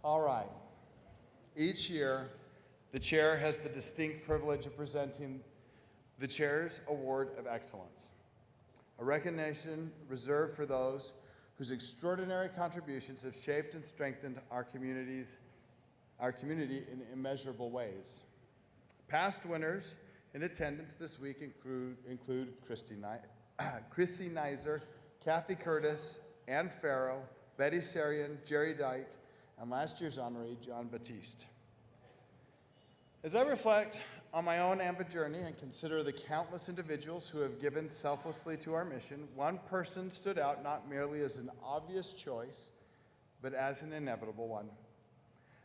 All right. Each year, the chair has the distinct privilege of presenting the Chair's Award of Excellence, a recognition reserved for those whose extraordinary contributions have shaped and strengthened our community in immeasurable ways. Past winners in attendance this week include Chrissy Nizer, Kathy Curtis, Ann Farrow, Betty Sarian, Jerry Dyke, and last year's honoree, John Batiste. As I reflect on my own AMVA journey and consider the countless individuals who have given selflessly to our mission, one person stood out not merely as an obvious choice, but as an inevitable one.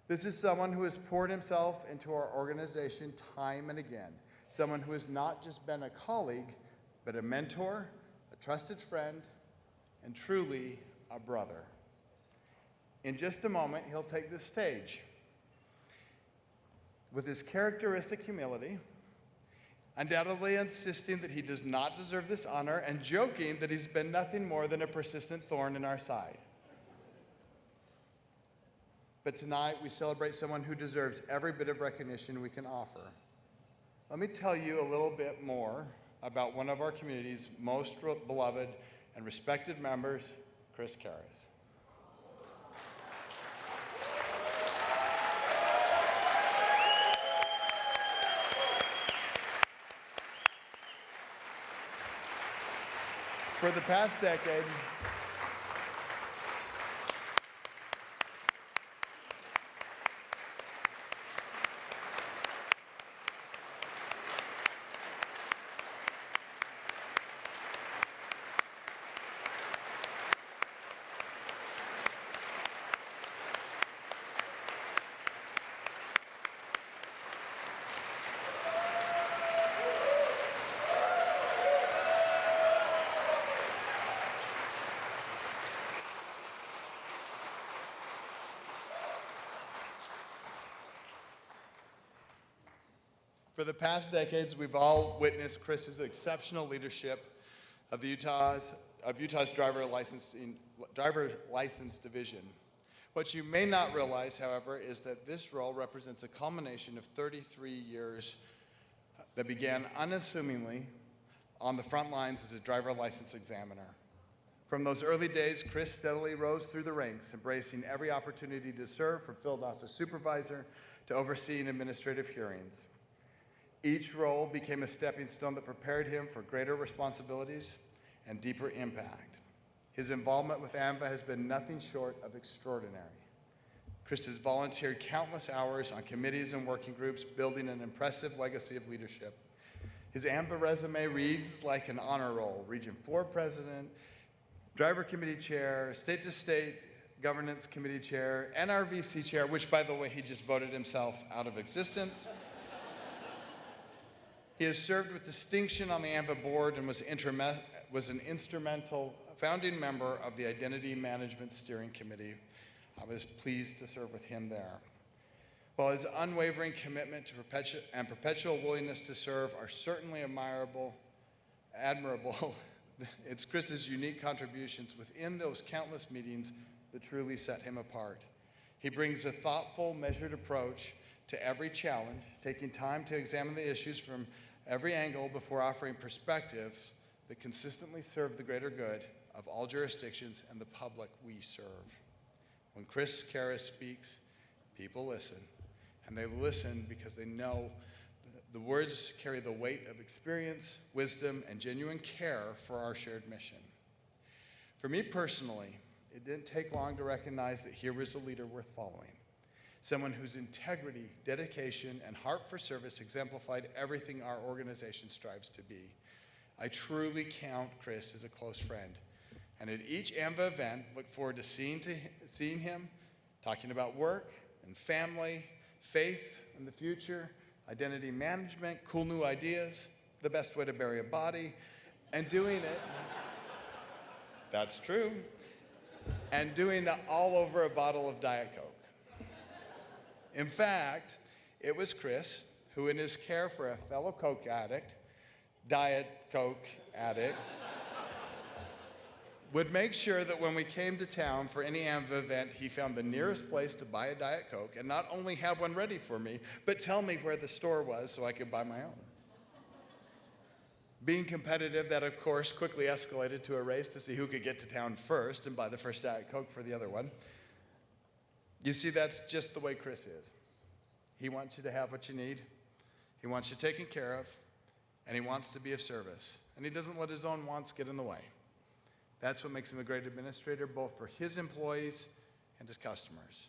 This is someone who has poured himself into our organization time and again, someone who has not just been a colleague, but a mentor, a trusted friend, and truly a brother. In just a moment, he'll take the stage. With his characteristic humility, undoubtedly insisting that he does not deserve this honor, and joking that he's been nothing more than a persistent thorn in our side. But tonight, we celebrate someone who deserves every bit of recognition we can offer. Let me tell you a little bit more about one of our community's most beloved and respected members, Chris Caras. For the past decade, we've all witnessed Chris's exceptional leadership of Utah's driver license division. What you may not realize, however, is that this role represents a culmination of 33 years that began unassumingly on the front lines as a driver license examiner. From those early days, Chris steadily rose through the ranks, embracing every opportunity to serve, from field office supervisor to overseeing administrative hearings. Each role became a stepping stone that prepared him for greater responsibilities and deeper impact. His involvement with AMVA has been nothing short of extraordinary. Chris has volunteered countless hours on committees and working groups, building an impressive legacy of leadership. His AMVA resume reads like an honor roll: Region 4 President, Driver Committee Chair, State-to-State Governance Committee Chair, NRVC Chair, which, by the way, he just voted himself out of existence. He has served with distinction on the AMVA board and was an instrumental founding member of the Identity Management Steering Committee. I was pleased to serve with him there. While his unwavering commitment to perpetual willingness to serve are certainly admirable, it's Chris's unique contributions within those countless meetings that truly set him apart. He brings a thoughtful, measured approach to every challenge, taking time to examine the issues from every angle before offering perspectives that consistently serve the greater good of all jurisdictions and the public we serve. When Chris Caras speaks, people listen, and they listen because they know the words carry the weight of experience, wisdom, and genuine care for our shared mission. For me personally, it didn't take long to recognize that here was a leader worth following. Someone whose integrity, dedication, and heart for service exemplified everything our organization strives to be. I truly count Chris as a close friend, and at each AMVA event, look forward to seeing him, talking about work and family, faith and the future, identity management, cool new ideas, the best way to bury a body, and doing it, that's true, and doing it all over a bottle of Diet Coke. In fact, it was Chris who, in his care for a fellow Diet Coke addict, would make sure that when we came to town for any AMVA event, he found the nearest place to buy a Diet Coke and not only have one ready for me, but tell me where the store was so I could buy my own. Being competitive, that of course quickly escalated to a race to see who could get to town first and buy the first Diet Coke for the other one. You see, that's just the way Chris is. He wants you to have what you need, he wants you taken care of, and he wants to be of service. And he doesn't let his own wants get in the way. That's what makes him a great administrator, both for his employees and his customers.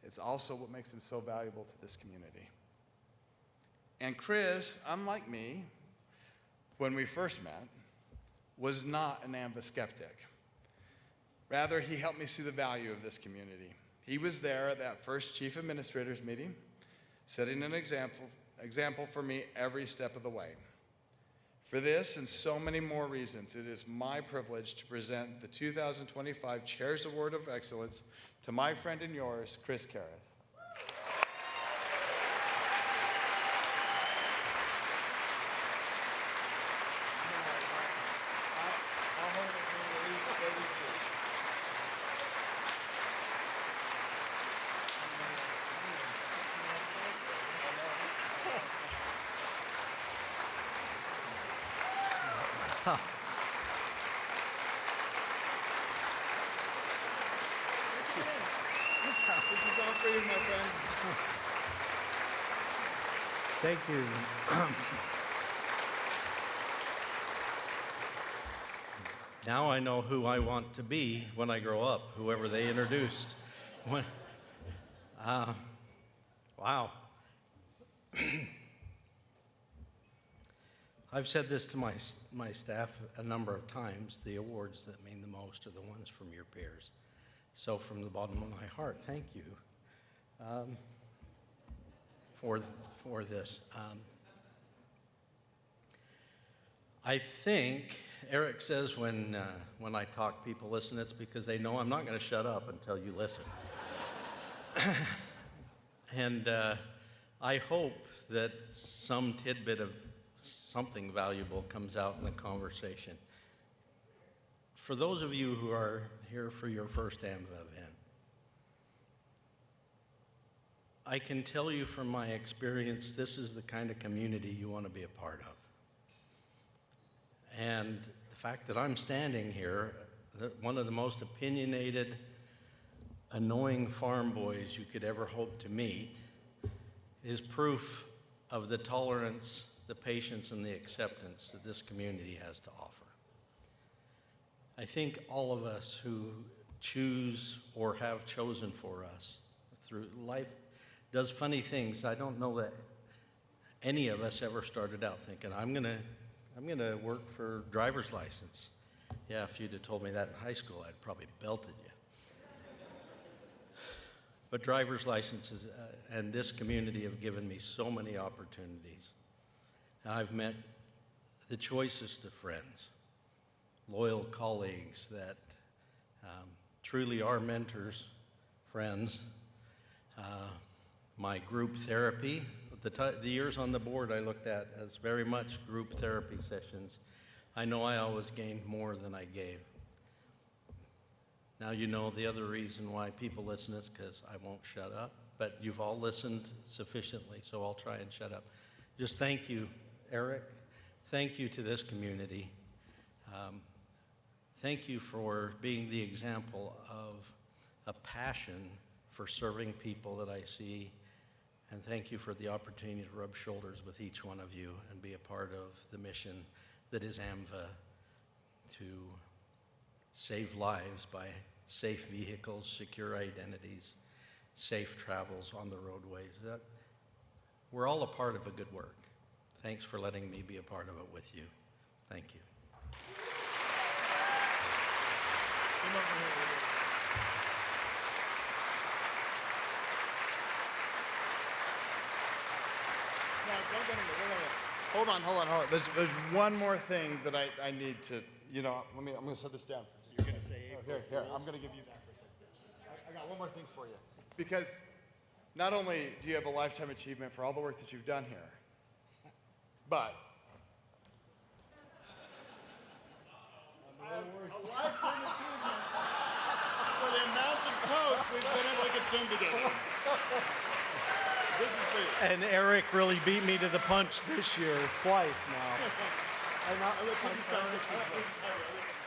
It's also what makes him so valuable to this community. And Chris, unlike me, when we first met, was not an AMVA skeptic. Rather, he helped me see the value of this community. He was there at that first chief administrators meeting, setting an example for me every step of the way. For this and so many more reasons, it is my privilege to present the 2025 Chairs Award of Excellence to my friend and yours, Chris Caras. This is all for you, my friend. Thank you. Now I know who I want to be when I grow up, whoever they introduced. Wow. I've said this to my staff a number of times, the awards that mean the most are the ones from your peers. So from the bottom of my heart, thank you for this. I think Eric says when I talk, people listen. It's because they know I'm not going to shut up until you listen. And I hope that some tidbit of something valuable comes out in the conversation. For those of you who are here for your first AMVA event, I can tell you from my experience, this is the kind of community you want to be a part of. And the fact that I'm standing here, one of the most opinionated, annoying farm boys you could ever hope to meet, is proof of the tolerance, the patience, and the acceptance that this community has to offer. I think all of us who choose or have chosen for us through life does funny things. I don't know that any of us ever started out thinking, I'm gonna work for driver's license. Yeah, if you'd have told me that in high school, I'd probably belted you. But driver's licenses and this community have given me so many opportunities. I've met the choicest of friends, loyal colleagues that truly are mentors, friends. My group therapy, the years on the board I looked at as very much group therapy sessions. I know I always gained more than I gave. Now you know the other reason why people listen is because I won't shut up, but you've all listened sufficiently, so I'll try and shut up. Just thank you, Eric. Thank you to this community. Thank you for being the example of a passion for serving people that I see, and thank you for the opportunity to rub shoulders with each one of you and be a part of the mission that is AMVA to save lives by safe vehicles, secure identities, safe travels on the roadways. We're all a part of a good work. Thanks for letting me be a part of it with you. Thank you. Come over here. No, don't get in there. Hold on. There's one more thing that I need to, I'm going to set this down. You're going to say April Here, Fools? I'm going to give you that for a second. I got one more thing for you. Because not only do you have a lifetime achievement for all the work that you've done here, but lifetime achievement for the amount of coke we've been able to consume together. This is for you. And Eric really beat me to the punch this year, twice now. I'll let you decide.